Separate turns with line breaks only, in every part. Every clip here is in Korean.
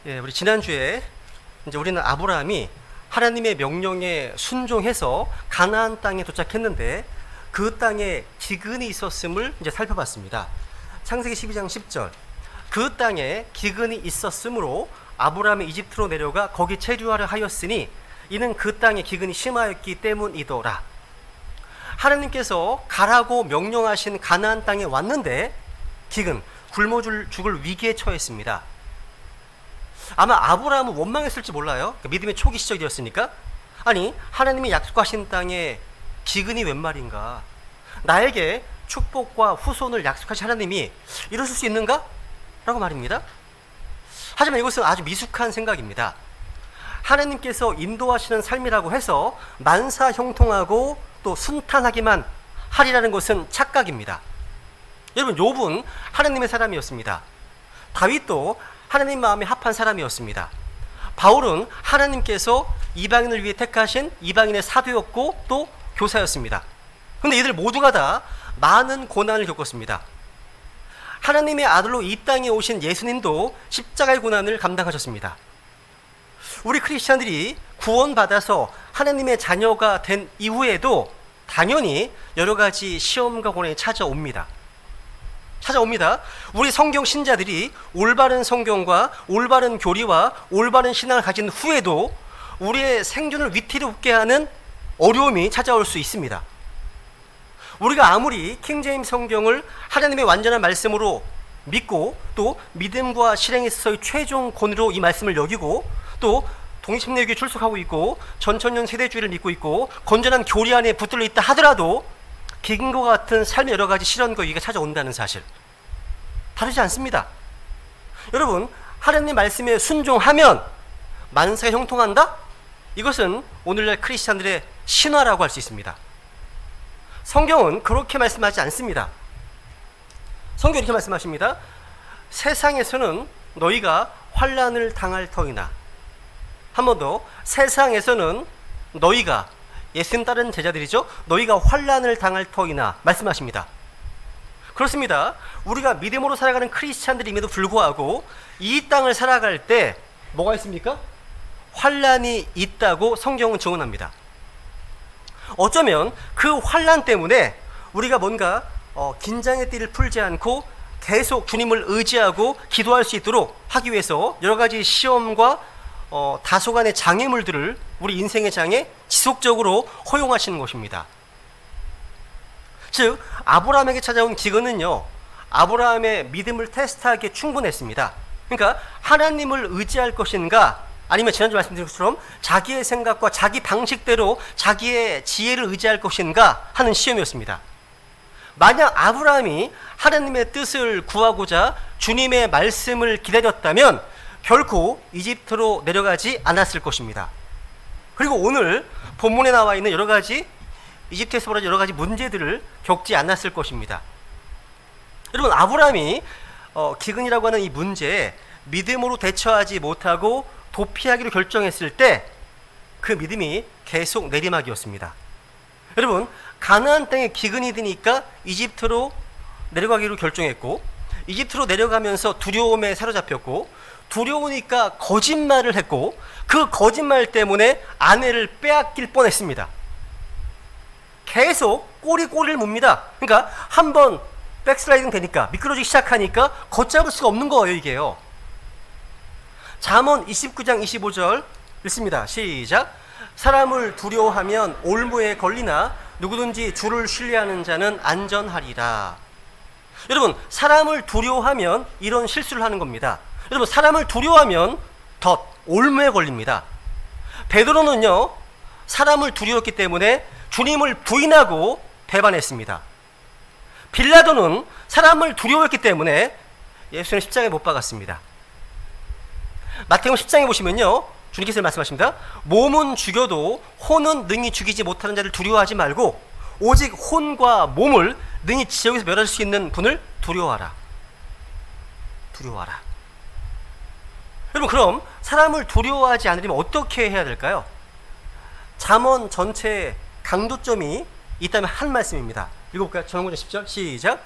예, 우리 지난주에 이제 우리는 아브라함이 하나님의 명령에 순종해서 가나안 땅에 도착했는데 그 땅에 기근이 있었음을 이제 살펴봤습니다. 창세기 12장 10절. 그 땅에 기근이 있었으므로 아브라함이 이집트로 내려가 거기 체류하려 하였으니 이는 그 땅에 기근이 심하였기 때문이더라. 하나님께서 가라고 명령하신 가나안 땅에 왔는데 기근, 굶어 죽을 위기에 처했습니다. 아마 아브라함은 원망했을지 몰라요. 믿음의 초기 시절이었으니까. 아니, 하나님이 약속하신 땅에 기근이 웬 말인가? 나에게 축복과 후손을 약속하신 하나님이 이러실 수 있는가? 라고 말입니다. 하지만 이것은 아주 미숙한 생각입니다. 하나님께서 인도하시는 삶이라고 해서 만사형통하고 또 순탄하기만 하리라는 것은 착각입니다. 여러분, 욥은 하나님의 사람이었습니다. 다윗도 하나님 마음에 합한 사람이었습니다. 바울은 하나님께서 이방인을 위해 택하신 이방인의 사도였고 또 교사였습니다. 그런데 이들 모두가 다 많은 고난을 겪었습니다. 하나님의 아들로 이 땅에 오신 예수님도 십자가의 고난을 감당하셨습니다. 우리 크리스찬들이 구원받아서 하나님의 자녀가 된 이후에도 당연히 여러 가지 시험과 고난이 찾아옵니다. 우리 성경 신자들이 올바른 성경과 올바른 교리와 올바른 신앙을 가진 후에도 우리의 생존을 위태롭게 하는 어려움이 찾아올 수 있습니다. 우리가 아무리 킹제임스 성경을 하나님의 완전한 말씀으로 믿고 또 믿음과 실행에 있어서의 최종 권위로 이 말씀을 여기고 또 독립심리교에 출석하고 있고 전천년 세대주의를 믿고 있고 건전한 교리 안에 붙들려 있다 하더라도 기근과 같은 삶의 여러 가지 시련과 위기가 찾아온다는 사실, 다르지 않습니다. 여러분, 하나님 말씀에 순종하면 만사가 형통한다? 이것은 오늘날 크리스찬들의 신화라고 할 수 있습니다. 성경은 그렇게 말씀하지 않습니다. 성경은 이렇게 말씀하십니다. 세상에서는 너희가 환난을 당할 터이나, 한 번 더, 세상에서는 너희가, 예수님 따르는 제자들이죠, 너희가 환난을 당할 터이나 말씀하십니다. 그렇습니다. 우리가 믿음으로 살아가는 크리스찬들임에도 불구하고 이 땅을 살아갈 때 뭐가 있습니까? 환난이 있다고 성경은 증언합니다. 어쩌면 그 환난 때문에 우리가 뭔가 긴장의 띠를 풀지 않고 계속 주님을 의지하고 기도할 수 있도록 하기 위해서 여러 가지 시험과 다소간의 장애물들을 우리 인생의 장에 지속적으로 허용하시는 것입니다. 즉, 아브라함에게 찾아온 기근은요, 아브라함의 믿음을 테스트하기에 충분했습니다. 그러니까 하나님을 의지할 것인가, 아니면 지난주 말씀드린 것처럼 자기의 생각과 자기 방식대로 자기의 지혜를 의지할 것인가 하는 시험이었습니다. 만약 아브라함이 하나님의 뜻을 구하고자 주님의 말씀을 기다렸다면 결코 이집트로 내려가지 않았을 것입니다. 그리고 오늘 본문에 나와 있는 여러 가지 이집트에서 벌어진 여러 가지 문제들을 겪지 않았을 것입니다. 여러분, 아브라함이 기근이라고 하는 이 문제에 믿음으로 대처하지 못하고 도피하기로 결정했을 때 그 믿음이 계속 내리막이었습니다. 여러분, 가나안 땅에 기근이 드니까 이집트로 내려가기로 결정했고, 이집트로 내려가면서 두려움에 사로잡혔고, 두려우니까 거짓말을 했고, 그 거짓말 때문에 아내를 빼앗길 뻔했습니다. 계속 꼬리를 묻니다. 그러니까 한번 백슬라이딩 되니까, 미끄러지기 시작하니까 걷잡을 수가 없는 거예요, 이게요. 잠언 29장 25절 읽습니다. 시작. 사람을 두려워하면 올무에 걸리나 누구든지 주를 신뢰하는 자는 안전하리라. 여러분, 사람을 두려워하면 이런 실수를 하는 겁니다. 여러분, 사람을 두려워하면 올무에 걸립니다. 베드로는요, 사람을 두려웠기 때문에 주님을 부인하고 배반했습니다. 빌라도는 사람을 두려워했기 때문에 예수님 십자가에 못 박았습니다. 마태복음 10장에 보시면요, 주님께서 말씀하십니다. 몸은 죽여도 혼은 능히 죽이지 못하는 자를 두려워하지 말고 오직 혼과 몸을 능히 지옥에서 멸할 수 있는 분을 두려워하라. 여러분, 그럼 사람을 두려워하지 않으려면 어떻게 해야 될까요? 잠언 전체의 강조점이 있다면 한 말씀입니다. 읽어볼까요? 전원구절 10절 시작.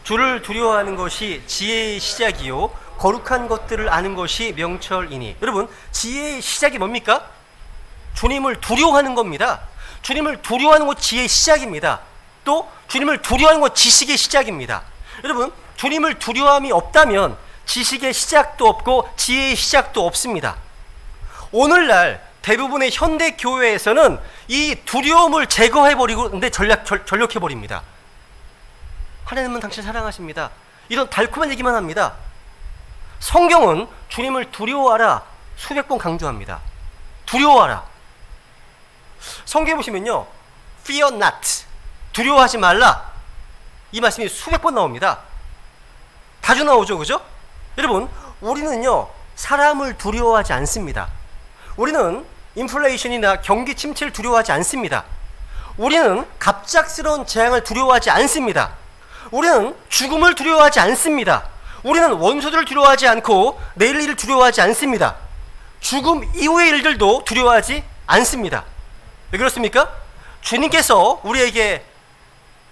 주를 두려워하는 것이 지혜의 시작이요 거룩한 것들을 아는 것이 명철이니. 여러분, 지혜의 시작이 뭡니까? 주님을 두려워하는 겁니다. 주님을 두려워하는 것 지혜의 시작입니다. 또 주님을 두려워하는 것 지식의 시작입니다. 여러분, 주님을 두려움이 없다면 지식의 시작도 없고 지혜의 시작도 없습니다. 오늘날 대부분의 현대 교회에서는 이 두려움을 제거해버리고 근데 전력해버립니다. 하나님은 당신 사랑하십니다. 이런 달콤한 얘기만 합니다. 성경은 주님을 두려워하라 수백 번 강조합니다. 두려워하라. 성경에 보시면요, fear not, 두려워하지 말라, 이 말씀이 수백 번 나옵니다. 자주 나오죠, 그죠? 여러분, 우리는요 사람을 두려워하지 않습니다. 우리는 인플레이션이나 경기 침체를 두려워하지 않습니다. 우리는 갑작스러운 재앙을 두려워하지 않습니다. 우리는 죽음을 두려워하지 않습니다. 우리는 원수들을 두려워하지 않고 내일 일을 두려워하지 않습니다. 죽음 이후의 일들도 두려워하지 않습니다. 왜 그렇습니까? 주님께서 우리에게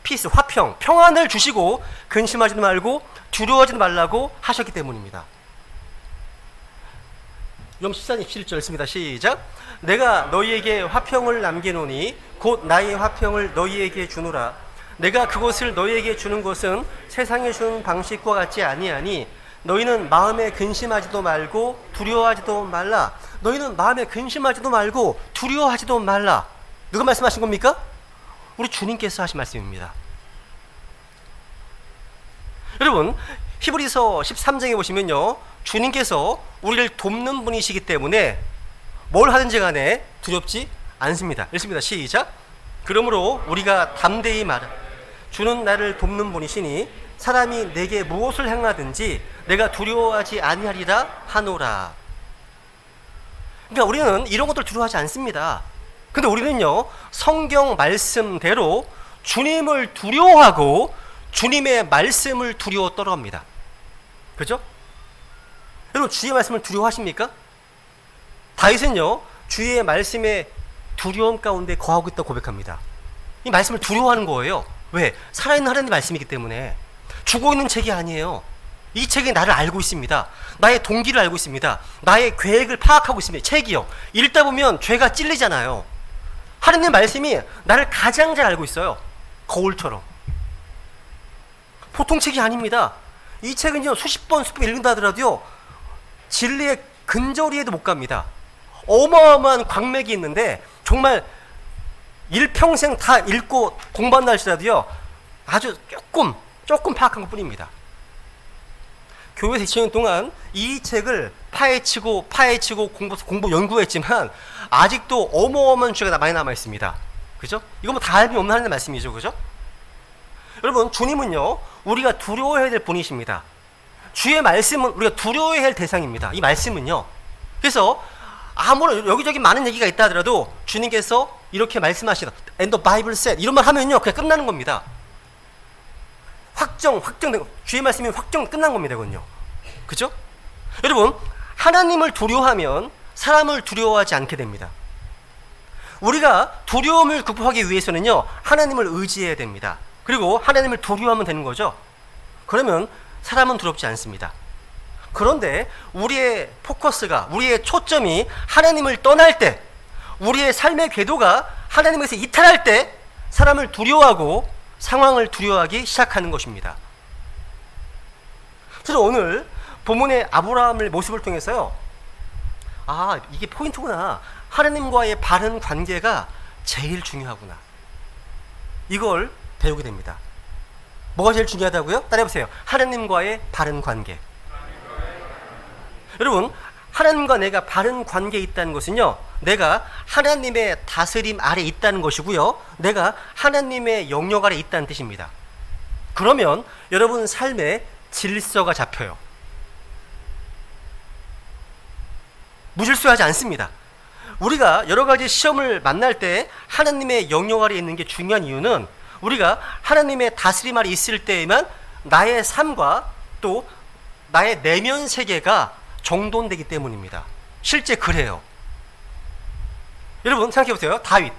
피스, 화평, 평안을 주시고 근심하지도 말고 두려워하지도 말라고 하셨기 때문입니다. ዮም 14장 17절 읽습니다. 시작. 내가 너희에게 화평을 남기노니 곧 나의 화평을 너희에게 주노라. 내가 그것을 너희에게 주는 것은 세상에 주는 방식과 같지 아니하니 너희는 마음에 근심하지도 말고 두려워하지도 말라. 너희는 마음에 근심하지도 말고 두려워하지도 말라. 누가 말씀하신 겁니까? 우리 주님께서 하신 말씀입니다. 여러분, 히브리서 13장에 보시면요, 주님께서 우리를 돕는 분이시기 때문에 뭘 하든지 간에 두렵지 않습니다. 읽습니다. 시작. 그러므로 우리가 담대히 말하, 주는 나를 돕는 분이시니 사람이 내게 무엇을 행하든지 내가 두려워하지 아니하리라 하노라. 그러니까 우리는 이런 것들 두려워하지 않습니다. 근데 우리는요, 성경 말씀대로 주님을 두려워하고 주님의 말씀을 두려워 떨어합니다. 그죠? 여러분, 주의 말씀을 두려워하십니까? 다윗은요, 주의 말씀에 두려움 가운데 거하고 있다고 고백합니다. 이 말씀을 두려워하는 거예요. 왜? 살아있는 하나님의 말씀이기 때문에. 죽어있는 책이 아니에요. 이 책이 나를 알고 있습니다. 나의 동기를 알고 있습니다. 나의 계획을 파악하고 있습니다. 책이요. 읽다 보면 죄가 찔리잖아요. 하나님의 말씀이 나를 가장 잘 알고 있어요. 거울처럼. 보통 책이 아닙니다. 이 책은요, 수십 번 읽는다 하더라도요, 진리의 근저리에도 못 갑니다. 어마어마한 광맥이 있는데 정말 일평생 다 읽고 공부한다 할지라도요, 아주 조금 파악한 것 뿐입니다. 교회에서 20년 동안 이 책을 파헤치고 공부 연구했지만 아직도 어마어마한 죄가 많이 남아 있습니다. 그죠? 이거 뭐 다 알미 없는 하나님의 말씀이죠. 그죠? 여러분, 주님은요, 우리가 두려워해야 될 분이십니다. 주의 말씀은 우리가 두려워해야 할 대상입니다. 이 말씀은요. 그래서 아무런 여기저기 많은 얘기가 있다 하더라도 주님께서 이렇게 말씀하시다. And the Bible said. 이런 말 하면요, 그냥 끝나는 겁니다. 확정된 주의 말씀이 끝난 겁니다. 이건요. 그죠? 여러분, 하나님을 두려워하면 사람을 두려워하지 않게 됩니다. 우리가 두려움을 극복하기 위해서는요, 하나님을 의지해야 됩니다. 그리고 하나님을 두려워하면 되는 거죠. 그러면 사람은 두렵지 않습니다. 그런데 우리의 포커스가, 우리의 초점이 하나님을 떠날 때, 우리의 삶의 궤도가 하나님에서 이탈할 때 사람을 두려워하고 상황을 두려워하기 시작하는 것입니다. 그래서 오늘 본문의 아브라함의 모습을 통해서요, 아, 이게 포인트구나. 하나님과의 바른 관계가 제일 중요하구나. 이걸 배우게 됩니다. 뭐가 제일 중요하다고요? 따라해보세요. 하나님과의 바른 관계. 여러분, 하나님과 내가 바른 관계에 있다는 것은요, 내가 하나님의 다스림 아래 있다는 것이고요, 내가 하나님의 영역 아래 있다는 뜻입니다. 그러면 여러분 삶에 질서가 잡혀요. 무질서하지 않습니다. 우리가 여러 가지 시험을 만날 때 하나님의 영역 아래 있는 게 중요한 이유는 우리가 하나님의 다스림 아래 있을 때에만 나의 삶과 또 나의 내면 세계가 정돈되기 때문입니다. 실제 그래요. 여러분 생각해보세요. 다윗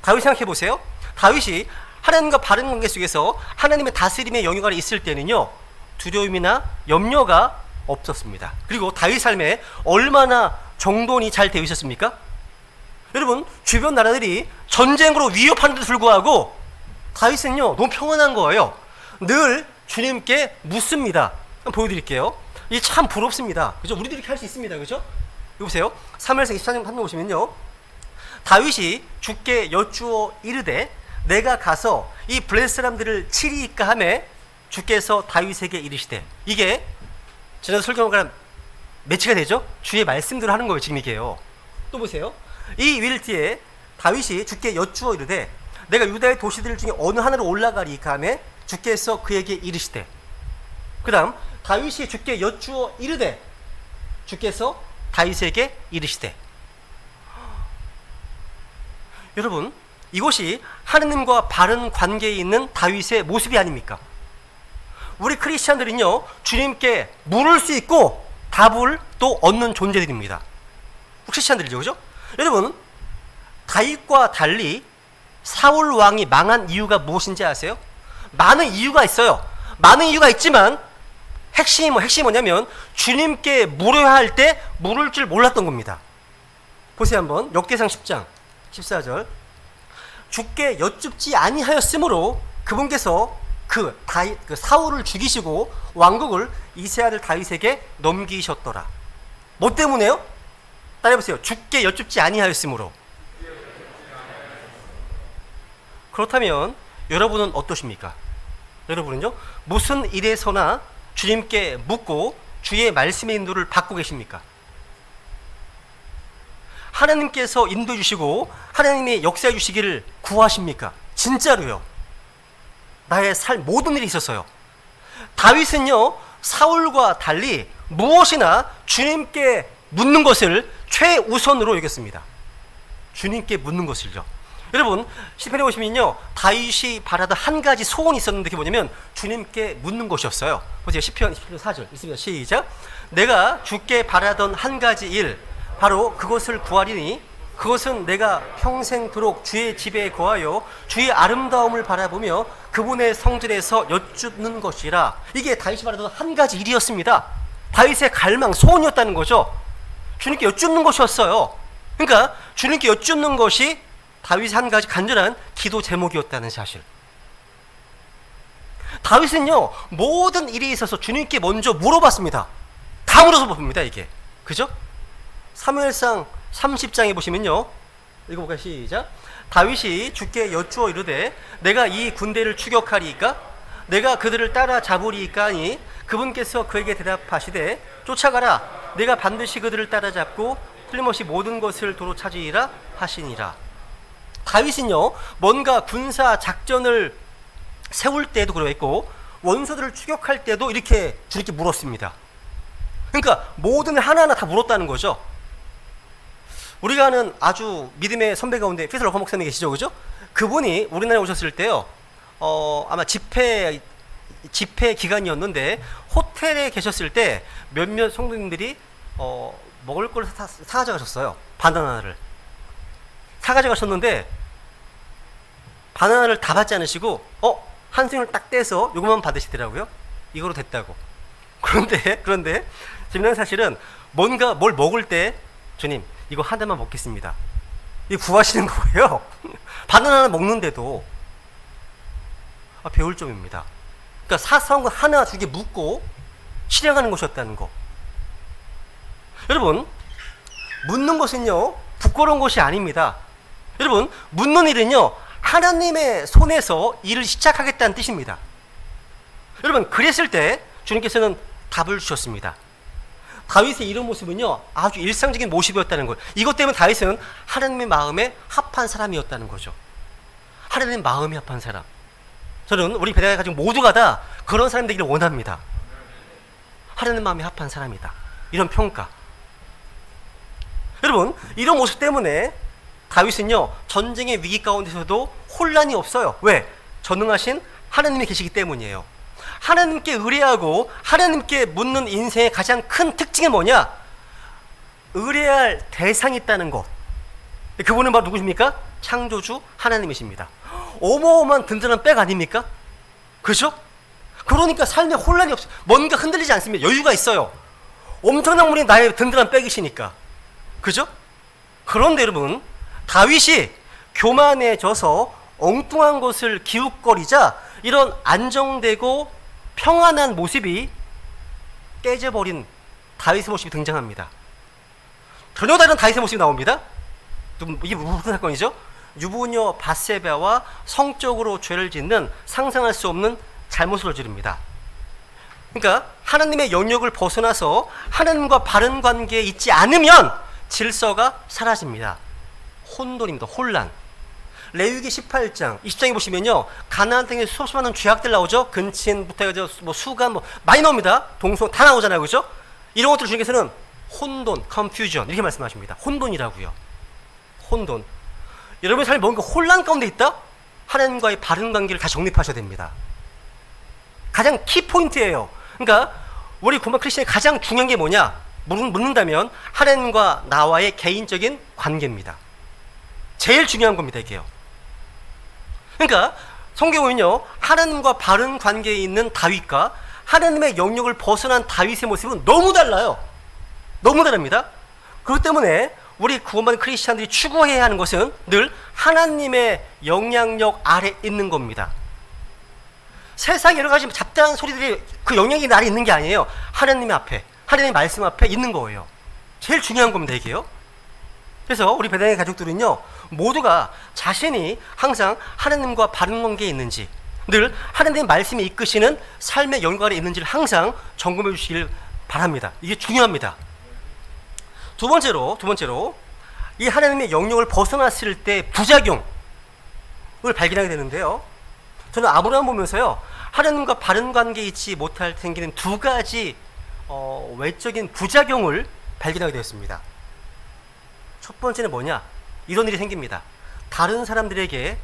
생각해보세요. 다윗이 하나님과 바른 관계 속에서 하나님의 다스림의 영역 아래 있을 때는요, 두려움이나 염려가 없었습니다. 그리고 다윗 삶에 얼마나 정돈이 잘 되어 있었습니까? 여러분, 주변 나라들이 전쟁으로 위협하는데도 불구하고 다윗은요 너무 평안한 거예요. 늘 주님께 묻습니다. 한번 보여드릴게요. 이게 참 부럽습니다. 그죠? 우리들이 이렇게 할 수 있습니다. 그죠? 여기 보세요. 사무엘상 24장 한번 보시면요, 다윗이 주께 여쭈어 이르되 내가 가서 이 블레셋 사람들을 치리이까 하매 주께서 다윗에게 이르시되, 이게 지난 설교가 매치가 되죠? 주의 말씀대로 하는 거예요. 지금 이게요. 또 보세요. 이 윌티에 다윗이 주께 여쭈어 이르되 내가 유다의 도시들 중에 어느 하나로 올라가리이까 하매 주께서 그에게 이르시되, 그 다음 다윗이 주께 여쭈어 이르되 주께서 다윗에게 이르시되. 여러분, 이것이 하느님과 바른 관계에 있는 다윗의 모습이 아닙니까? 우리 크리스찬들은요 주님께 물을 수 있고 답을 또 얻는 존재들입니다. 크리스찬들이죠, 그죠? 여러분, 다윗과 달리 사울 왕이 망한 이유가 무엇인지 아세요? 많은 이유가 있어요. 많은 이유가 있지만 핵심이 뭐냐면 주님께 물어야 할 때 물을 줄 몰랐던 겁니다. 보세요 한번. 역대상 10장 14절. 주께 여쭙지 아니하였으므로 그분께서 그 사울을 죽이시고 왕국을 이세 아들 다윗에게 넘기셨더라. 뭐 때문에요? 따라해보세요. 주께 여쭙지 아니하였으므로. 그렇다면 여러분은 어떠십니까? 여러분은요 무슨 일에서나 주님께 묻고 주의 말씀의 인도를 받고 계십니까? 하나님께서 인도해 주시고 하나님이 역사해 주시기를 구하십니까? 진짜로요. 나의 모든 일이 있었어요. 다윗은요 사울과 달리 무엇이나 주님께 묻는 것을 최우선으로 여겼습니다. 주님께 묻는 것을요. 여러분, 시편에 보시면요 다윗이 바라던 한 가지 소원이 있었는데 그게 뭐냐면 주님께 묻는 것이었어요. 보세요. 시편 4절 있습니다. 시작. 내가 주께 바라던 한 가지 일, 바로 그것을 구하리니 그것은 내가 평생토록 주의 집에 거하여 주의 아름다움을 바라보며 그분의 성전에서 여쭙는 것이라. 이게 다윗이 바라던 한 가지 일이었습니다. 다윗의 갈망, 소원이었다는 거죠. 주님께 여쭙는 것이었어요. 그러니까 주님께 여쭙는 것이 다윗의 한 가지 간절한 기도 제목이었다는 사실. 다윗은요 모든 일에 있어서 주님께 먼저 물어봤습니다. 다 물어서 봅니다 이게. 그죠? 사무엘상 30장에 보시면요, 읽어볼까요? 시작. 다윗이 주께 여쭈어 이르되 내가 이 군대를 추격하리이까 내가 그들을 따라 잡으리이까 하니 그분께서 그에게 대답하시되 쫓아가라. 내가 반드시 그들을 따라잡고 틀림없이 모든 것을 도로 차지리라 하시니라. 다윗은요 뭔가 군사 작전을 세울 때도 그랬고 원수들을 추격할 때도 이렇게 주님께 물었습니다. 그러니까 모든 하나하나 다 물었다는 거죠. 우리가 아는 아주 믿음의 선배 가운데 피터 러커 목사님 계시죠, 그죠? 그분이 우리나라에 오셨을 때요 아마 집회 기간이었는데 호텔에 계셨을 때 몇몇 성도님들이 먹을 걸 사가져가셨어요. 바나나를 사가져가셨는데 바나나를 다 받지 않으시고 한 스윙을 딱 떼서 요것만 받으시더라고요. 이거로 됐다고. 그런데 재미난 사실은 뭔가 뭘 먹을 때 주님 이거 하나만 먹겠습니다. 이 구하시는 거예요. 바나나를 먹는데도 배울 점입니다. 그러니까 사소한 거 하나 주게 묻고 실행하는 것이었다는 거. 여러분, 묻는 것은요 부끄러운 것이 아닙니다. 여러분, 묻는 일은요 하나님의 손에서 일을 시작하겠다는 뜻입니다. 여러분, 그랬을 때 주님께서는 답을 주셨습니다. 다윗의 이런 모습은요 아주 일상적인 모습이었다는 거예요. 이것 때문에 다윗은 하나님의 마음에 합한 사람이었다는 거죠. 하나님의 마음에 합한 사람. 저는 우리 배당에 가지고 모두가 다 그런 사람이 되기를 원합니다. 하나님 마음에 합한 사람이다, 이런 평가. 여러분, 이런 모습 때문에 다윗은요 전쟁의 위기 가운데서도 혼란이 없어요. 왜? 전능하신 하나님이 계시기 때문이에요. 하나님께 의뢰하고 하나님께 묻는 인생의 가장 큰 특징이 뭐냐? 의뢰할 대상이 있다는 것. 그분은 바로 누구십니까? 창조주 하나님이십니다. 어마어마한 든든한 백 아닙니까? 그죠? 그러니까 삶에 혼란이 없어요. 뭔가 흔들리지 않습니다. 여유가 있어요. 엄청난 분이 나의 든든한 백이시니까. 그죠? 그런데 여러분, 다윗이 교만해져서 엉뚱한 것을 기웃거리자 이런 안정되고 평안한 모습이 깨져버린 다윗의 모습이 등장합니다. 전혀 다른 다윗의 모습이 나옵니다. 이게 무슨 사건이죠? 유부녀 밧세바와 성적으로 죄를 짓는 상상할 수 없는 잘못을 저지릅니다. 그러니까 하나님의 영역을 벗어나서 하나님과 바른 관계에 있지 않으면 질서가 사라집니다. 혼돈입니다. 혼란. 레위기 18장, 20장에 보시면요, 가나안 땅에 수없이 많은 죄악들 나오죠. 근친부터 해서 뭐 수간 뭐 많이 나옵니다. 동성 다 나오잖아요, 그죠? 이런 것들 중에서는 혼돈, confusion 이렇게 말씀하십니다. 혼돈이라고요. 혼돈. 여러분의 삶이 뭔가 혼란 가운데 있다? 하나님과의 바른 관계를 다시 정립하셔야 됩니다. 가장 키포인트예요. 그러니까 우리 고막 크리스천의 가장 중요한 게 뭐냐? 묻는다면 하나님과 나와의 개인적인 관계입니다. 제일 중요한 겁니다, 이게요. 그러니까 성경은요, 하나님과 바른 관계에 있는 다윗과 하나님의 영역을 벗어난 다윗의 모습은 너무 달라요. 너무 다릅니다. 그렇기 때문에 우리 구원받은 크리스찬들이 추구해야 하는 것은 늘 하나님의 영향력 아래 있는 겁니다. 세상 여러 가지 잡다한 소리들이 그 영향이 나에 있는 게 아니에요. 하나님 앞에, 하나님의 말씀 앞에 있는 거예요. 제일 중요한 겁니다, 이게요. 그래서 우리 배당의 가족들은요, 모두가 자신이 항상 하나님과 바른 관계에 있는지, 늘 하나님의 말씀이 이끄시는 삶의 영역 아래 있는지를 항상 점검해 주시길 바랍니다. 이게 중요합니다. 두 번째로 이 하나님의 영역을 벗어났을 때 부작용을 발견하게 되는데요. 저는 아브라함 보면서요, 하나님과 바른 관계에 있지 못할 생기는 두 가지 외적인 부작용을 발견하게 되었습니다. 첫 번째는 뭐냐? 이런 일이 생깁니다. 다른 사람들에게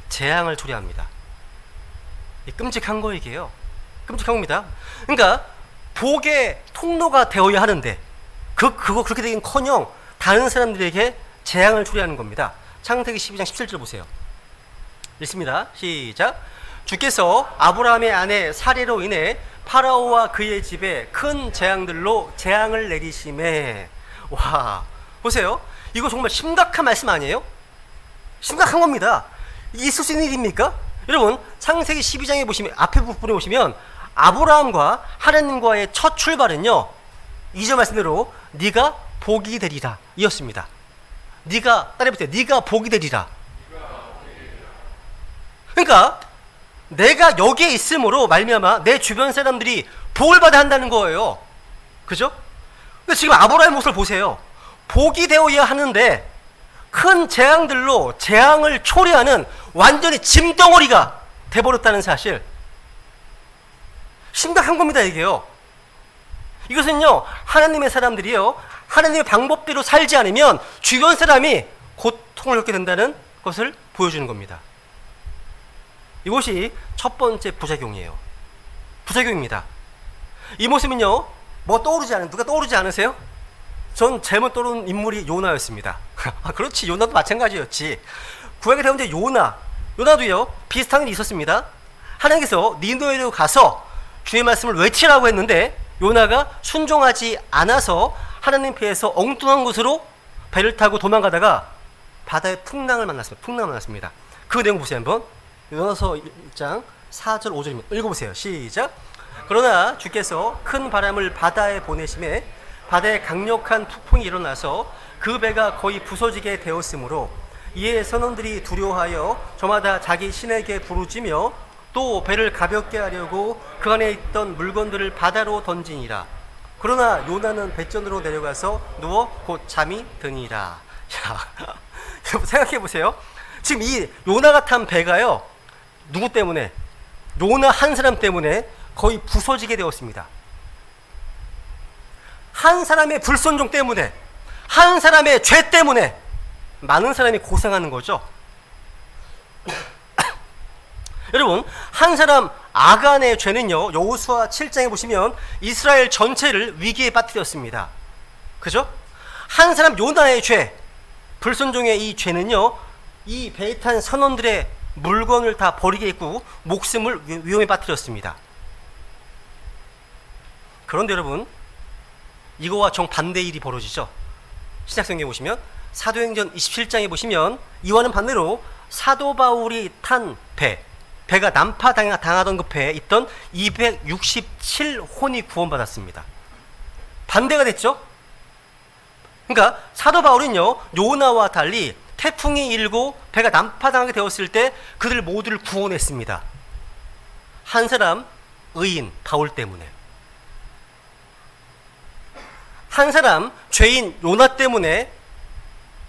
재앙을 초래합니다. 끔찍한 거 이게요. 끔찍한 겁니다. 그러니까 복의 통로가 되어야 하는데 그거 그렇게 되긴커녕 다른 사람들에게 재앙을 초래하는 겁니다. 창세기 12장 17절 보세요. 읽습니다. 시작. 주께서 아브라함의 아내 사레로 인해 파라오와 그의 집에 큰 재앙들로 재앙을 내리심에. 와, 보세요. 이거 정말 심각한 말씀 아니에요? 심각한 겁니다. 있을 수 있는 일입니까? 여러분, 창세기 12장에 보시면, 앞에 부분에 보시면 아브라함과 하나님과의 첫 출발은요, 2절 말씀대로 네가 복이 되리라 이었습니다. 네가, 따라해보세요. 네가 복이 되리라. 그러니까 내가 여기에 있음으로 말미암아 내 주변 사람들이 복을 받아야 한다는 거예요. 그죠? 근데 지금 아브라함의 모습을 보세요. 복이 되어야 하는데 큰 재앙들로 재앙을 초래하는 완전히 짐덩어리가 돼버렸다는 사실. 심각한 겁니다, 이게요. 이것은요, 하나님의 사람들이요, 하나님의 방법대로 살지 않으면 주변 사람이 고통을 겪게 된다는 것을 보여주는 겁니다. 이것이 첫 번째 부작용이에요. 부작용입니다. 이 모습은요, 누가 떠오르지 않으세요? 전 제목 떠오르는 인물이 요나였습니다. 아, 그렇지, 요나도 마찬가지였지. 구약의 대원자 요나도요, 비슷한 일이 있었습니다. 하나님께서 니느웨로 가서 주의 말씀을 외치라고 했는데 요나가 순종하지 않아서 하나님 피해서 엉뚱한 곳으로 배를 타고 도망가다가 바다의 풍랑을 만났습니다. 그 내용 보세요, 한번. 요나서 1장 4절 5절입니다. 읽어보세요. 시작. 그러나 주께서 큰 바람을 바다에 보내심에 바다에 강력한 폭풍이 일어나서 그 배가 거의 부서지게 되었으므로 이에 선원들이 두려워하여 저마다 자기 신에게 부르짖며 또 배를 가볍게 하려고 그 안에 있던 물건들을 바다로 던지니라. 그러나 요나는 배전으로 내려가서 누워 곧 잠이 드니라. 자, 생각해 보세요. 지금 이 요나가 탄 배가요, 누구 때문에? 요나 한 사람 때문에 거의 부서지게 되었습니다. 한 사람의 불순종 때문에, 한 사람의 죄 때문에 많은 사람이 고생하는 거죠. 여러분, 한 사람 아간의 죄는요, 여호수아 7장에 보시면 이스라엘 전체를 위기에 빠뜨렸습니다. 그죠? 한 사람 요나의 죄, 불순종의 이 죄는요, 이 배에 탄 선원들의 물건을 다 버리게 했고 목숨을 위험에 빠뜨렸습니다. 그런데 여러분, 이거와 정반대 일이 벌어지죠. 신약성경에 보시면 사도행전 27장에 보시면 이와는 반대로 사도 바울이 탄 배가 난파당하던 그 배에 있던 267혼이 구원받았습니다. 반대가 됐죠. 그러니까 사도 바울은요, 요나와 달리 태풍이 일고 배가 난파당하게 되었을 때 그들 모두를 구원했습니다. 한 사람 의인 바울 때문에, 한 사람 죄인 요나 때문에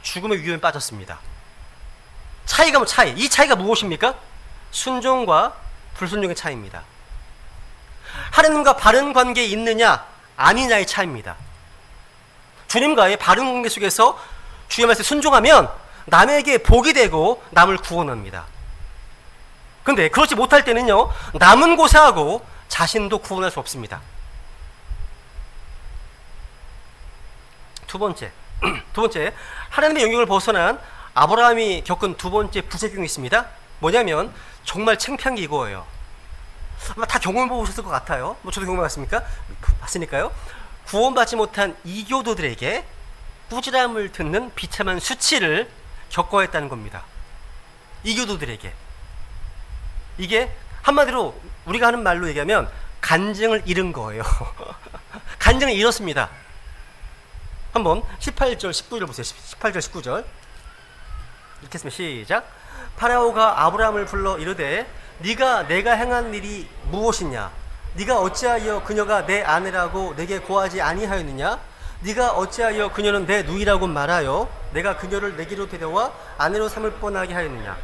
죽음의 위험에 빠졌습니다. 차이가 이 차이가 무엇입니까? 순종과 불순종의 차이입니다. 하나님과 바른 관계에 있느냐 아니냐의 차이입니다. 주님과의 바른 관계 속에서 주의 말씀에 순종하면 남에게 복이 되고 남을 구원합니다. 근데 그렇지 못할 때는요, 남은 고사하고 자신도 구원할 수 없습니다. 두 번째, 하나님의 영역을 벗어난 아브라함이 겪은 두 번째 부작용이 있습니다. 뭐냐면 정말 창피한 게 이거예요. 아마 다 경험해 보셨을 것 같아요. 저도 경험해봤습니까? 봤으니까요. 구원받지 못한 이교도들에게 꾸지람을 듣는 비참한 수치를 겪어야 했다는 겁니다. 이교도들에게. 이게 한마디로 우리가 하는 말로 얘기하면 간증을 잃은 거예요. 간증을 잃었습니다. 한번 18절 19절 보세요. 18절 19절 이렇게 했으면 시작. 파라오가 아브라함을 불러 이르되 네가 내가 행한 일이 무엇이냐? 네가 어찌하여 그녀가 내 아내라고 내게 고하지 아니하였느냐? 네가 어찌하여 그녀는 내 누이라고 말하여 내가 그녀를 내게로 데려와 아내로 삼을 뻔하게 하였느냐?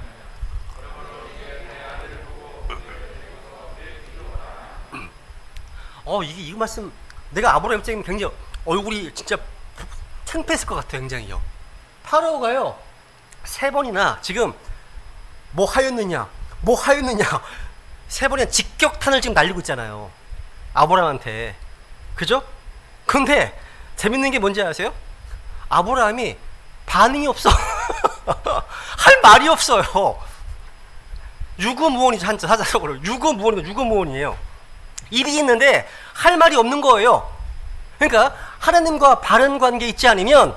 이 말씀 내가 아브라함 입장이면 굉장히 얼굴이 진짜 창피했을 것 같아요. 굉장히요. 파라오가요 3번이나 지금 뭐 하였느냐 3번이나 직격탄을 지금 날리고 있잖아요, 아브라함한테. 그죠? 근데 재밌는 게 뭔지 아세요? 아브라함이 반응이 없어. 할 말이 없어요. 유구무원이죠. 한자적으로 유구무원이에요. 입이 있는데 할 말이 없는 거예요. 그러니까 하나님과 바른 관계에 있지 않으면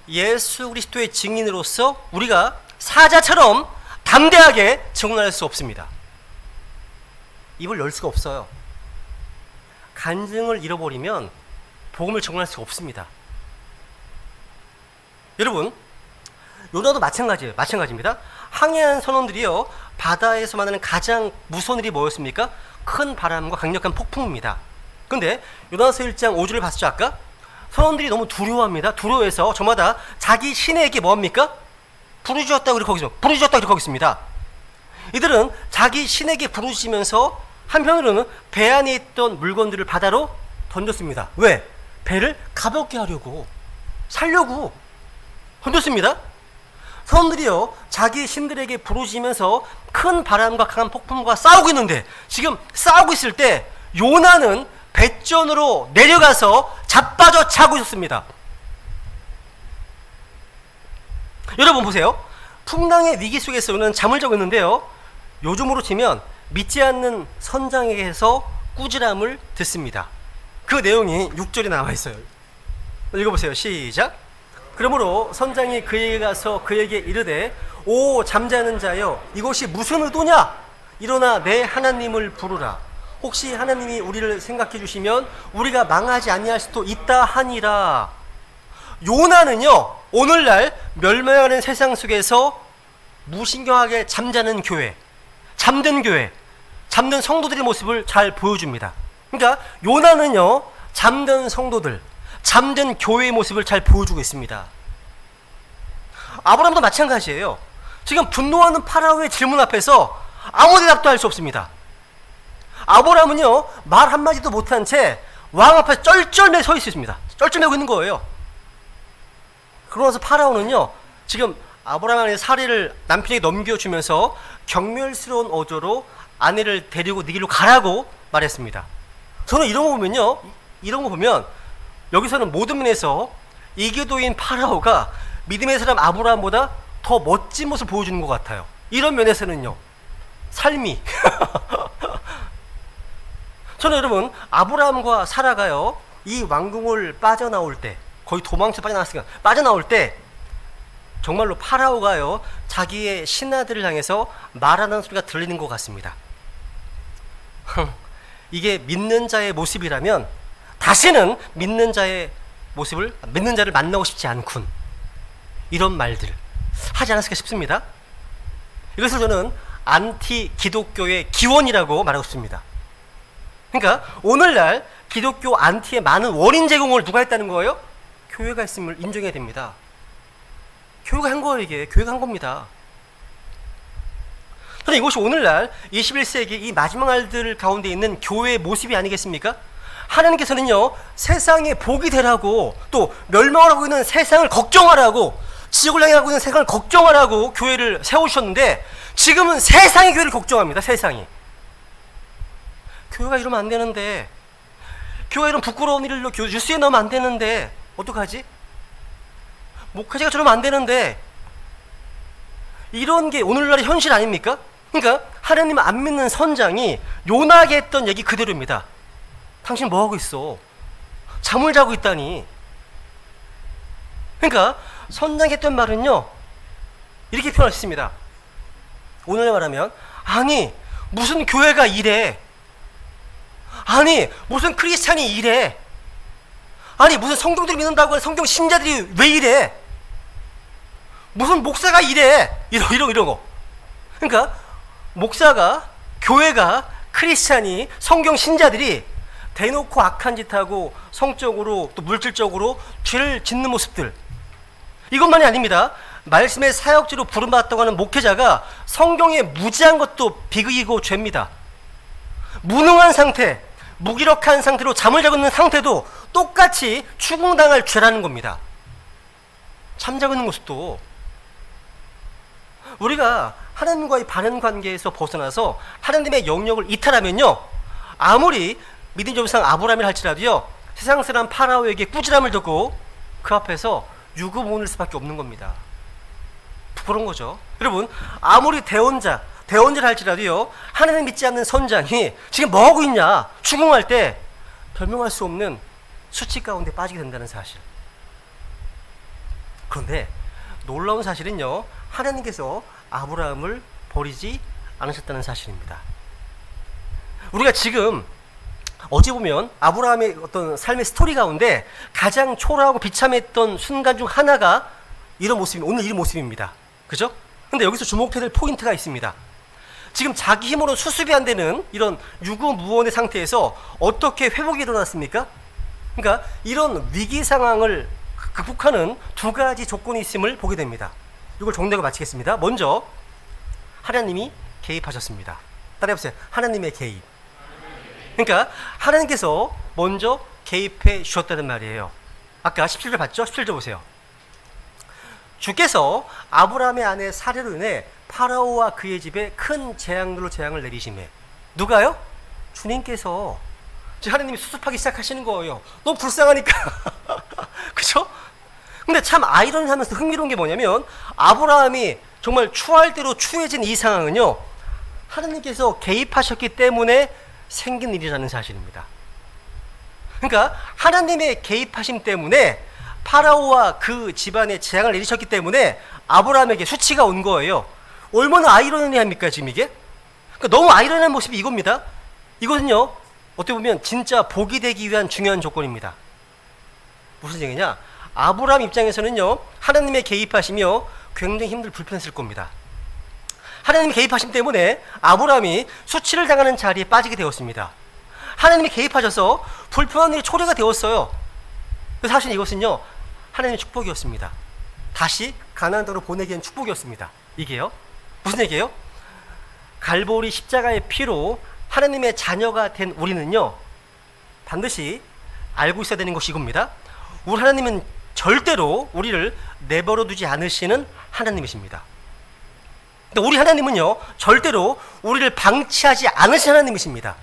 예수 그리스도의 증인으로서 우리가 사자처럼 담대하게 증언할 수 없습니다. 입을 열 수가 없어요. 간증을 잃어버리면 복음을 증언할 수가 없습니다. 여러분, 요나도 마찬가지입니다. 항해한 선원들이요, 바다에서 만나는 가장 무서운 일이 뭐였습니까? 큰 바람과 강력한 폭풍입니다. 근데 요나서 1장 5절을 봤죠. 아까 선원들이 너무 두려워합니다. 두려워해서 저마다 자기 신에게 뭐합니까? 부르짖었다고 이렇게 거기 있습니다. 이들은 자기 신에게 부르짖으면서 한편으로는 배 안에 있던 물건들을 바다로 던졌습니다. 왜? 배를 가볍게 하려고, 살려고 던졌습니다. 선원들이요, 자기 신들에게 부르짖으면서 큰 바람과 강한 폭풍과 싸우고 있는데, 지금 싸우고 있을 때 요나는 배전으로 내려가서 자빠져 자고 있었습니다. 여러분 보세요. 풍랑의 위기 속에서는 잠을 자고 있는데요, 요즘으로 치면 믿지 않는 선장에게서 꾸지람을 듣습니다. 그 내용이 6절에 나와 있어요. 읽어보세요. 시작. 그러므로 선장이 그에게 가서 그에게 이르되 오 잠자는 자여, 이것이 무슨 의도냐? 일어나 내 하나님을 부르라. 혹시 하나님이 우리를 생각해 주시면 우리가 망하지 아니할 수도 있다 하니라. 요나는요, 오늘날 멸망하는 세상 속에서 무신경하게 잠자는 교회, 잠든 성도들의 모습을 잘 보여줍니다. 그러니까 요나는요, 잠든 성도들, 잠든 교회의 모습을 잘 보여주고 있습니다. 아브라함도 마찬가지예요. 지금 분노하는 파라오의 질문 앞에서 아무 대답도 할 수 없습니다. 아브라함은요, 말 한마디도 못한 채 왕 앞에 쩔쩔매 서 있습니다. 쩔쩔매고 있는 거예요. 그러면서 파라오는요, 지금 아브라함의 사례를 남편에게 넘겨주면서 경멸스러운 어조로 아내를 데리고 네 길로 가라고 말했습니다. 저는 이런 거 보면 여기서는 모든 면에서 이교도인 파라오가 믿음의 사람 아브라함보다 더 멋진 모습을 보여주는 것 같아요. 이런 면에서는요, 삶이 저는 여러분, 아브라함과 사라가요, 이 왕궁을 빠져나올 때, 거의 도망쳐 빠져나왔으니까 빠져나올 때 정말로 파라오가요 자기의 신하들을 향해서 말하는 소리가 들리는 것 같습니다. 이게 믿는 자의 모습이라면 다시는 믿는 자를 만나고 싶지 않군, 이런 말들 하지 않았을까 싶습니다. 이것을 저는 안티 기독교의 기원이라고 말하고 싶습니다. 그러니까 오늘날 기독교 안티의 많은 원인 제공을 누가 했다는 거예요? 교회가 했음을 인정해야 됩니다. 교회가 한 거예요. 이게 교회가 한 겁니다. 저는 이것이 오늘날 21세기 이 마지막 날들 가운데 있는 교회의 모습이 아니겠습니까? 하나님께서는요 세상에 복이 되라고, 또 멸망을 하고 있는 세상을 걱정하라고, 지옥을 향해 가고 있는 세상을 걱정하라고 교회를 세우셨는데 지금은 세상이 교회를 걱정합니다. 세상이. 교회가 이러면 안 되는데, 교회가 이런 부끄러운 일로 뉴스에 넣으면 안 되는데 어떡하지? 목회자가 저러면 안 되는데, 이런 게 오늘날의 현실 아닙니까? 그러니까 하나님 안 믿는 선장이 요나에게 했던 얘기 그대로입니다. 당신 뭐하고 있어? 잠을 자고 있다니. 그러니까 선장이 했던 말은요 이렇게 표현할 수 있습니다. 오늘 말하면, 아니 무슨 교회가 이래, 아니 무슨 크리스찬이 이래, 아니 무슨 성경들이 믿는다고 하는 성경 신자들이 왜 이래, 무슨 목사가 이래, 이런 거. 그러니까 목사가, 교회가, 크리스찬이, 성경 신자들이 대놓고 악한 짓하고 성적으로 또 물질적으로 죄를 짓는 모습들, 이것만이 아닙니다. 말씀의 사역지로 부름받았다고 하는 목회자가 성경에 무지한 것도 비극이고 죄입니다. 무능한 상태, 무기력한 상태로 잠을 자고 있는 상태도 똑같이 추궁당할 죄라는 겁니다. 잠자고 있는 모습도. 우리가 하나님과의 바른 관계에서 벗어나서 하나님의 영역을 이탈하면요, 아무리 믿음 조상 아브라함이라 할지라도요 세상 사람 파라오에게 꾸지람을 듣고 그 앞에서 유구무원일 수밖에 없는 겁니다. 부끄러운 거죠. 여러분, 아무리 대언자를 할지라도요 하나님 믿지 않는 선장이 지금 뭐하고 있냐 추궁할 때 별명할 수 없는 수치 가운데 빠지게 된다는 사실. 그런데 놀라운 사실은요, 하나님께서 아브라함을 버리지 않으셨다는 사실입니다. 우리가 지금 어제 보면 아브라함의 어떤 삶의 스토리 가운데 가장 초라하고 비참했던 순간 중 하나가 이런 모습이, 오늘 이 모습입니다. 그죠? 근데 여기서 주목해야 될 포인트가 있습니다. 지금 자기 힘으로 수습이 안 되는 이런 유구무원의 상태에서 어떻게 회복이 일어났습니까? 그러니까 이런 위기 상황을 극복하는 두 가지 조건이 있음을 보게 됩니다. 이걸 정리하고 마치겠습니다. 먼저 하나님이 개입하셨습니다. 따라해보세요. 하나님의 개입. 그러니까 하나님께서 먼저 개입해 주셨다는 말이에요. 아까 17절 봤죠? 17절 보세요. 주께서 아브라함의 아내 사례로 인해 파라오와 그의 집에 큰 재앙을 내리시매. 누가요? 주님께서. 지금 하나님이 수습하기 시작하시는 거예요. 너무 불쌍하니까. 그쵸? 근데 참 아이러니하면서 흥미로운 게 뭐냐면, 아브라함이 정말 추할 대로 추해진 이 상황은요 하나님께서 개입하셨기 때문에 생긴 일이라는 사실입니다. 그러니까 하나님의 개입하심 때문에 파라오와 그 집안에 재앙을 내리셨기 때문에 아브라함에게 수치가 온 거예요. 얼마나 아이러니합니까 지금 이게? 그러니까 너무 아이러니한 모습이 이겁니다. 이것은요 어떻게 보면 진짜 복이 되기 위한 중요한 조건입니다. 무슨 얘기냐? 아브라함 입장에서는요 하나님의 개입하시며 굉장히 불편했을 겁니다. 하나님의 개입하심 때문에 아브라함이 수치를 당하는 자리에 빠지게 되었습니다. 하나님이 개입하셔서 불편한 일이 초래가 되었어요. 사실 이것은요 하나님의 축복이었습니다. 다시 가나안 땅으로 보내기 위한 축복이었습니다. 이게요 무슨 얘기예요? 갈보리 십자가의 피로 하나님의 자녀가 된 우리는요 반드시 알고 있어야 되는 것이 이겁니다. 우리 하나님은 절대로 우리를 내버려 두지 않으시는 하나님이십니다. 근데 우리 하나님은요 절대로 우리를 방치하지 않으신 하나님이십니다.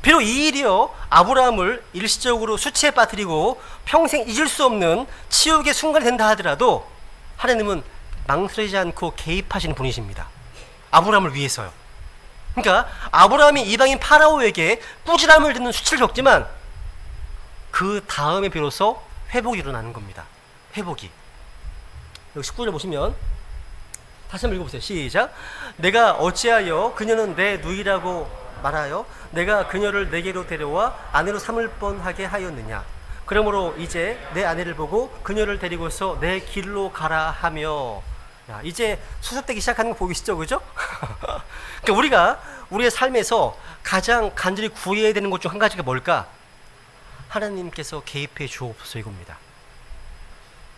비록 이 일이요 아브라함을 일시적으로 수치에 빠뜨리고 평생 잊을 수 없는 치욕의 순간이 된다 하더라도 하나님은 망설이지 않고 개입하시는 분이십니다. 아브라함을 위해서요. 그러니까 아브라함이 이방인 파라오에게 꾸지람을 듣는 수치를 겪지만 그 다음에 비로소 회복이 일어나는 겁니다. 회복이. 여기 19절에 보시면 다시 한번 읽어보세요. 시작. 내가 어찌하여 그녀는 내 누이라고 말하여 내가 그녀를 내게로 데려와 아내로 삼을 뻔하게 하였느냐. 그러므로 이제 내 아내를 보고 그녀를 데리고서 내 길로 가라 하며. 야, 이제 수습되기 시작하는 거 보이시죠? 그죠? 그러니까 우리가 우리의 삶에서 가장 간절히 구해야 되는 것 중 한 가지가 뭘까? 하나님께서 개입해 주옵소서 이겁니다.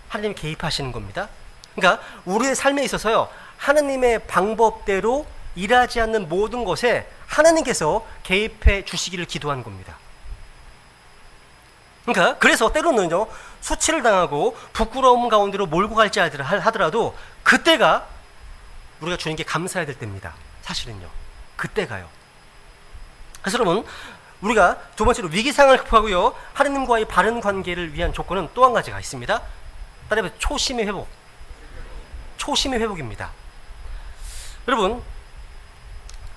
하나님 개입하시는 겁니다. 그러니까 우리의 삶에 있어서요, 하나님의 방법대로 일하지 않는 모든 것에 하나님께서 개입해 주시기를 기도하는 겁니다. 그러니까 그래서 때로는요, 수치를 당하고 부끄러움 가운데로 몰고 갈지 하더라도 그때가 우리가 주님께 감사해야 될 때입니다. 사실은요, 그때가요. 그래서 여러분, 우리가 두 번째로 위기상을 극복하고요, 하나님과의 바른 관계를 위한 조건은 또 한 가지가 있습니다. 따라서 초심의 회복. 초심의 회복입니다. 여러분,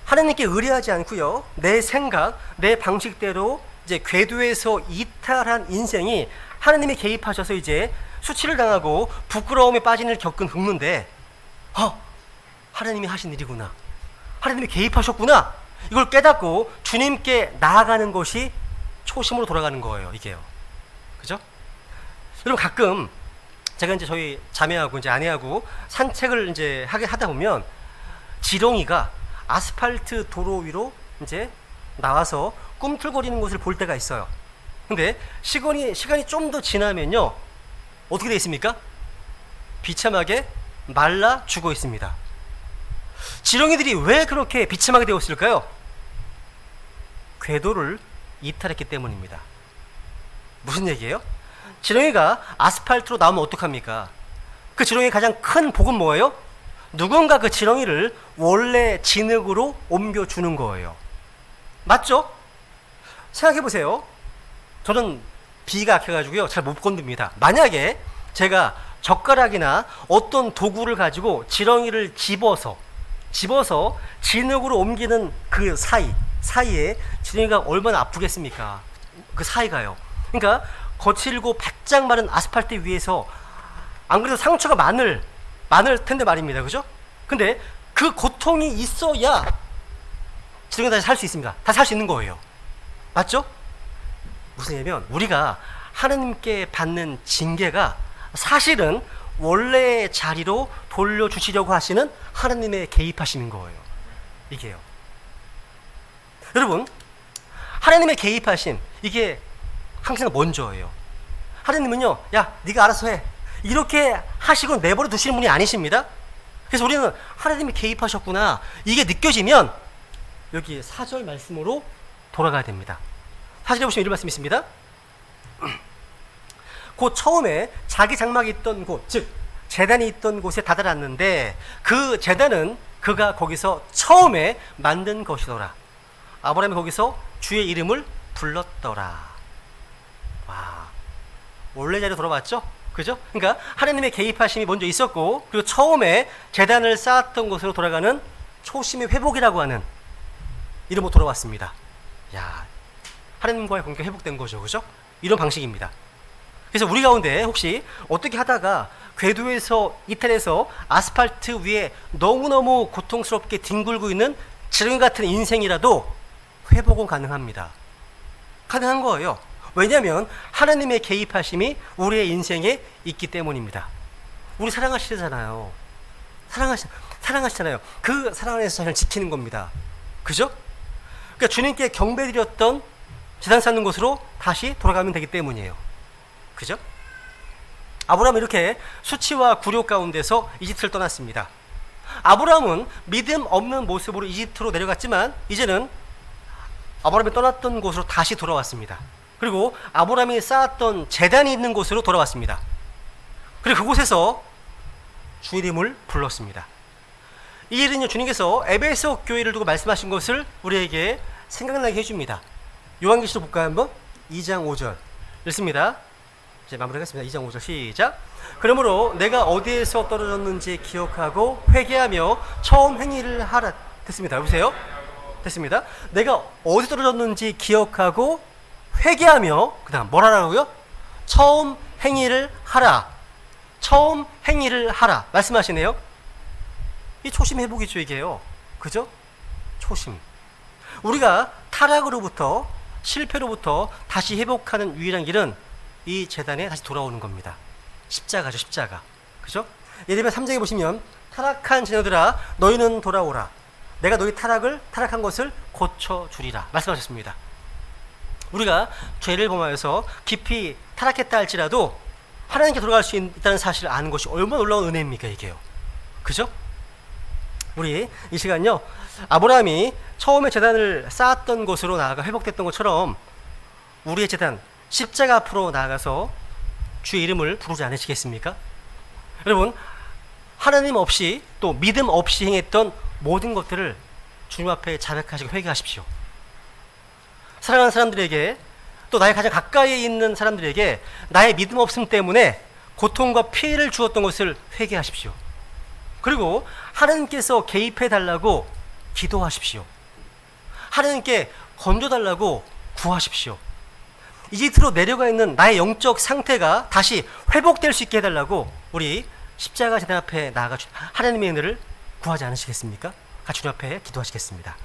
하나님께 의뢰하지 않고요, 내 생각, 내 방식대로 이제 궤도에서 이탈한 인생이 하나님이 개입하셔서 이제 수치를 당하고 부끄러움에 빠진 일을 겪는데, 하나님이 하신 일이구나, 하나님이 개입하셨구나, 이걸 깨닫고 주님께 나아가는 것이 초심으로 돌아가는 거예요. 이게요. 그죠? 여러분, 가끔 제가 이제 저희 자매하고 이제 아내하고 산책을 이제 하다 보면 지렁이가 아스팔트 도로 위로 이제 나와서 꿈틀거리는 것을 볼 때가 있어요. 근데 시간이 좀 더 지나면요, 어떻게 되어 있습니까? 비참하게 말라 죽어 있습니다. 지렁이들이 왜 그렇게 비참하게 되었을까요? 궤도를 이탈했기 때문입니다. 무슨 얘기예요? 지렁이가 아스팔트로 나오면 어떡합니까? 그 지렁이의 가장 큰 복은 뭐예요? 누군가 그 지렁이를 원래 진흙으로 옮겨주는 거예요. 맞죠? 생각해보세요. 저는 비가 약해가지고요, 잘 못 건듭니다. 만약에 제가 젓가락이나 어떤 도구를 가지고 지렁이를 집어서 진흙으로 옮기는 그 사이에 지렁이가 얼마나 아프겠습니까? 그 사이가요. 그러니까 거칠고 바짝 마른 아스팔트 위에서 안 그래도 상처가 많을 텐데 말입니다. 그죠? 근데 그 고통이 있어야 지렁이가 다시 살 수 있습니다. 다시 살 수 있는 거예요. 맞죠? 무슨 얘기냐면, 우리가 하나님께 받는 징계가 사실은 원래의 자리로 돌려주시려고 하시는 하나님의 개입하심인 거예요. 이게요. 여러분, 하나님의 개입하심, 이게 항상 먼저예요. 하나님은요, 야, 네가 알아서 해, 이렇게 하시고 내버려 두시는 분이 아니십니다. 그래서 우리는 하나님이 개입하셨구나, 이게 느껴지면 여기 4절 말씀으로 돌아가야 됩니다. 4절에 보시면 이런 말씀이 있습니다. 곧 처음에 자기 장막이 있던 곳, 즉 제단이 있던 곳에 다다랐는데 그 제단은 그가 거기서 처음에 만든 것이더라. 아브라함이 거기서 주의 이름을 불렀더라. 와, 원래 자리로 돌아왔죠? 그죠? 그러니까 하나님의 개입하심이 먼저 있었고, 그리고 처음에 제단을 쌓았던 곳으로 돌아가는 초심의 회복이라고 하는 이름으로 돌아왔습니다. 야, 하나님과의 관계가 회복된 거죠. 그죠? 이런 방식입니다. 그래서 우리 가운데 혹시 어떻게 하다가 궤도에서 이탈해서 아스팔트 위에 너무너무 고통스럽게 뒹굴고 있는 지렁이 같은 인생이라도 회복은 가능합니다. 가능한 거예요. 왜냐하면 하나님의 개입하심이 우리의 인생에 있기 때문입니다. 우리 사랑하시잖아요. 사랑하시잖아요. 그 사랑 안에서 잘 지키는 겁니다. 그죠? 그러니까 주님께 경배드렸던 제단 쌓는 곳으로 다시 돌아가면 되기 때문이에요. 그죠? 아브라함은 이렇게 수치와 굴욕 가운데서 이집트를 떠났습니다. 아브라함은 믿음 없는 모습으로 이집트로 내려갔지만 이제는 아브라함이 떠났던 곳으로 다시 돌아왔습니다. 그리고 아브라함이 쌓았던 제단이 있는 곳으로 돌아왔습니다. 그리고 그곳에서 주 이름을 불렀습니다. 이 일은요, 주님께서 에베소 교회를 두고 말씀하신 것을 우리에게 생각나게 해줍니다. 요한계시록 볼까요? 한번 2장 5절 읽습니다. 이제 마무리하겠습니다. 2장 5절 시작. 그러므로 내가 어디에서 떨어졌는지 기억하고 회개하며 처음 행위를 하라. 됐습니다. 여보세요? 됐습니다. 내가 어디 떨어졌는지 기억하고 회개하며 그다음 뭘 하라고요? 처음 행위를 하라. 처음 행위를 하라. 말씀하시네요. 이 초심 회복이죠, 이게요. 그죠? 초심. 우리가 타락으로부터 실패로부터 다시 회복하는 유일한 길은 이 재단에 다시 돌아오는 겁니다. 십자가죠, 십자가. 그죠? 예레미야 3장에 보시면 타락한 자녀들아 너희는 돌아오라. 내가 너희 타락한 것을 고쳐주리라. 말씀하셨습니다. 우리가 죄를 범하여서 깊이 타락했다 할지라도 하나님께 돌아갈 수 있다는 사실을 아는 것이 얼마나 놀라운 은혜입니까, 이게요. 그죠? 우리 이 시간요, 아브라함이 처음에 제단을 쌓았던 곳으로 나아가 회복됐던 것처럼 우리의 제단, 십자가 앞으로 나아가서 주의 이름을 부르지 않으시겠습니까? 여러분, 하나님 없이 또 믿음 없이 행했던 모든 것들을 주님 앞에 자백하시고 회개하십시오. 사랑하는 사람들에게 또 나의 가장 가까이에 있는 사람들에게 나의 믿음 없음 때문에 고통과 피해를 주었던 것을 회개하십시오. 그리고 하나님께서 개입해 달라고 기도하십시오. 하나님께 건져달라고 구하십시오. 이집트로 내려가 있는 나의 영적 상태가 다시 회복될 수 있게 해달라고 우리 십자가 제단 앞에 나아가 하나님의 은혜를 구하지 않으시겠습니까? 같이 주님 앞에 기도하시겠습니다.